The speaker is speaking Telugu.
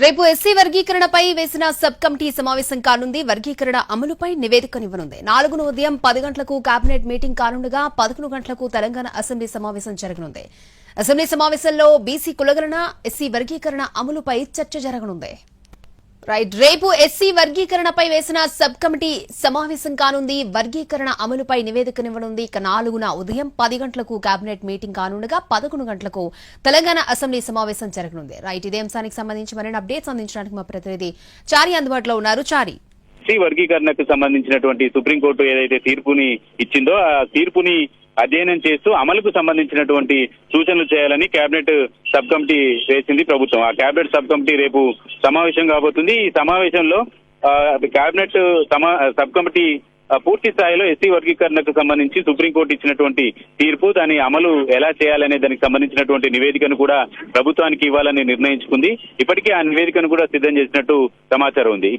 రేపు ఎస్సీ వర్గీకరణపై వేసిన సబ్ కమిటీ సమావేశం కానుంది. వర్గీకరణ అమలుపై నివేదికనివ్వనుంది. 4న ఉదయం 10 గంటలకు కేబినెట్ మీటింగ్ కానుండగా 11 గంటలకు తెలంగాణ అసెంబ్లీ సమావేశం జరగనుంది. అసెంబ్లీ సమావేశంలో బీసీ కులగణన, ఎస్సీ వర్గీకరణ అమలుపై చర్చ జరగనుంది. రేపు ఎస్సీ వర్గీకరణపై వేసిన సబ్ కమిటీ సమావేశం కానుంది. వర్గీకరణ అమలుపై నివేదికనివ్వనుంది. 4న ఉదయం 10 గంటలకు కేబినెట్ మీటింగ్ కానుండగా 11 గంటలకు తెలంగాణ అసెంబ్లీ సమావేశం జరగనుంది. ఇదే అంశానికి సంబంధించి మరిన్ని అప్డేట్స్ అందించడానికి మా ప్రతినిధి చారి అందుబాటులో ఉన్నారు. చారి, ఎస్సీ వర్గీకరణకు సంబంధించినటువంటి సుప్రీంకోర్టు ఏదైతే తీర్పుని ఇచ్చిందో ఆ తీర్పుని అధ్యయనం చేస్తూ అమలుకు సంబంధించినటువంటి సూచనలు చేయాలని కేబినెట్ సబ్ కమిటీ వేసింది ప్రభుత్వం. ఆ కేబినెట్ సబ్ కమిటీ రేపు సమావేశం కాబోతుంది. ఈ సమావేశంలో కేబినెట్ సబ్ కమిటీ పూర్తి స్థాయిలో ఎస్సీ వర్గీకరణకు సంబంధించి సుప్రీంకోర్టు ఇచ్చినటువంటి తీర్పు, దాని అమలు ఎలా చేయాలనే దానికి సంబంధించినటువంటి నివేదికను కూడా ప్రభుత్వానికి ఇవ్వాలని నిర్ణయించుకుంది. ఇప్పటికే ఆ నివేదికను కూడా సిద్ధం చేసినట్టు సమాచారం ఉంది.